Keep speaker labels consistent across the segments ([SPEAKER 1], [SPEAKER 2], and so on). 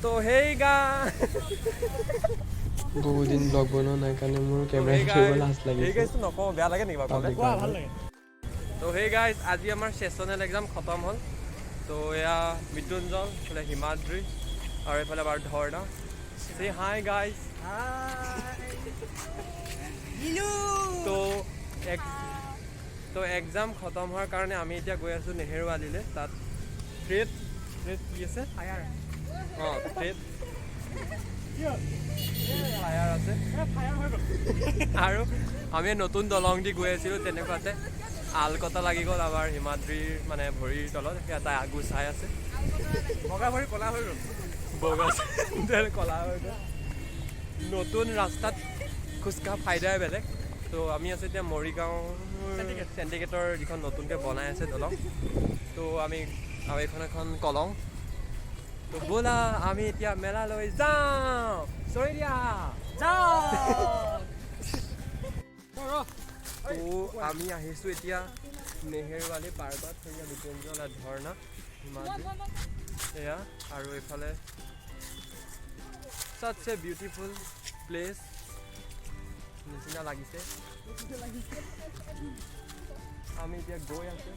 [SPEAKER 1] তো hey guys
[SPEAKER 2] বহুত দিন ব্লগ বনোৱা নাই কাৰণে মোৰ কেমেৰা ধৰিব লাজ লাগিছে
[SPEAKER 1] হেই গাইস নকওঁ বেয়া লাগে নেকি বাৰু কোৱা ভাল লাগে তো হেই গাইস আজি আমাৰ সেশনেল এক্সাম খতম হ'ল তো এয়া মৃত্যুঞ্জয় এইফালে হিমাদ্ৰী আৰু এইফালে বাৰু ধৰ্ণা সে হাই গাইস তো এক্সাম খতম হোৱাৰ কাৰণে আমি এতিয়া গৈ আছোঁ নেহেৰু আলিলৈ তাত ট্ৰেড কি আছে ফায়াৰ ট্ৰেড ফায়াৰ আছে আৰু আমি নতুন দলং দি গৈ আছিলোঁ তেনেকুৱাতে আলকটা লাগি গ'ল আমাৰ হিমাদ্ৰীৰ মানে ভৰিৰ তলত এটা আগু চাই আছে বগা ভৰি ক'লা হৈ গ'ল বগা ক'লা হৈ গ'ল নতুন ৰাস্তাত খোজকাঢ়া ফাইদাই বেলেগ তো আমি আছোঁ এতিয়া মৰিগাঁও চেণ্ডিকেটৰ যিখন নতুনকৈ বনাই আছে দলং তো আমি আৰু এইখন এখন কলং তো ব'লা আমি এতিয়া মেলালৈ যাওঁ চৰিয়া যাওঁ তো আমি আহিছোঁ এতিয়া নেহেৰু আলি পাৰ্কত সেয়া মৃত্যুঞ্জয় ধৰ্ণা হিমাদ্ৰী এয়া আৰু এইফালে such a beautiful place নিচিনা লাগিছে আমি এতিয়া গৈ আছোঁ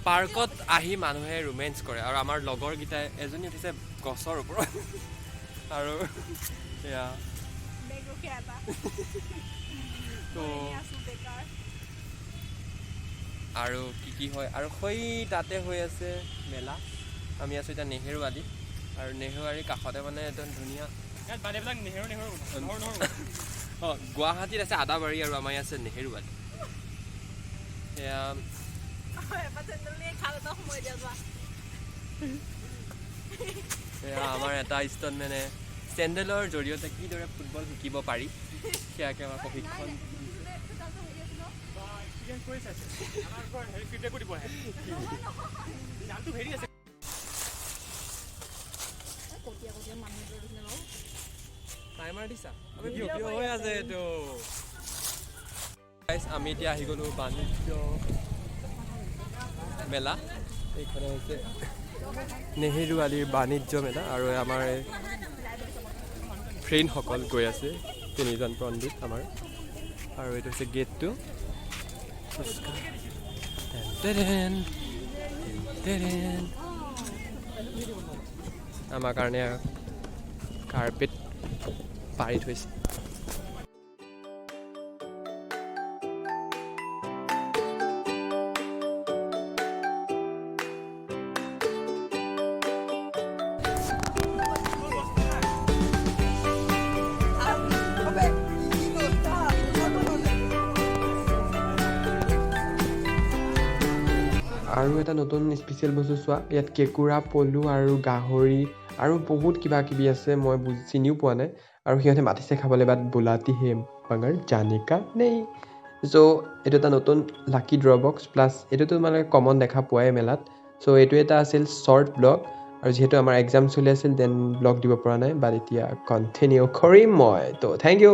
[SPEAKER 1] পাৰ্কত আহি মানুহে ৰোমেঞ্চ কৰে আৰু আমাৰ লগৰকেইটাই এজনী উঠিছে গছৰ ওপৰত আৰু এয়া তো আৰু কি হয় আৰু হৈ তাতে হৈ আছে মেলা আমি আছোঁ এতিয়া নেহেৰু আলি আৰু নেহেৰু আলিৰ কাষতে মানে একদম ধুনীয়া গুৱাহাটীত আছে আদাবাৰী আৰু আমাৰ আছে নেহেৰু আলি এয়া আমাৰ এটা ষ্টুডেণ্টে চেণ্ডেলৰ জৰিয়তে কিদৰে ফুটবল শিকিব পাৰি সেয়াকে আমাৰ প্ৰশিক্ষণ আমি এতিয়া আহি গ'লোঁ বাণিজ্য মেলা এইখনে হৈছে নেহেৰু আলিৰ বাণিজ্য মেলা আৰু আমাৰ ফ্ৰেণ্ডসকল গৈ আছে তিনিজন পণ্ডিত আমাৰ আৰু এইটো হৈছে গেটটো আমাৰ কাৰণে কাৰ্পেট পাৰি থৈছে আৰু এটা নতুন স্পেচিয়েল বস্তু চোৱা ইয়াত কেঁকুৰা পলু আৰু গাহৰি আৰু বহুত কিবা কিবি আছে মই চিনিও পোৱা নাই আৰু সিহঁতে মাতিছে খাবলৈ বাট বোলাতি হে মগৰ জানে কা নেই চ' এইটো এটা নতুন লাকি ড্ৰ বক্স প্লাছ এইটোতো মানে কমন দেখা পোৱাই মেলাত চ' এইটো এটা আছিল শ্বৰ্ট ব্লগ আৰু যিহেতু আমাৰ এক্সাম চলি আছিল দেন ব্লগ দিব পৰা নাই বাট এতিয়া কণ্টিনিউ কৰিম মই ত' থেংক ইউ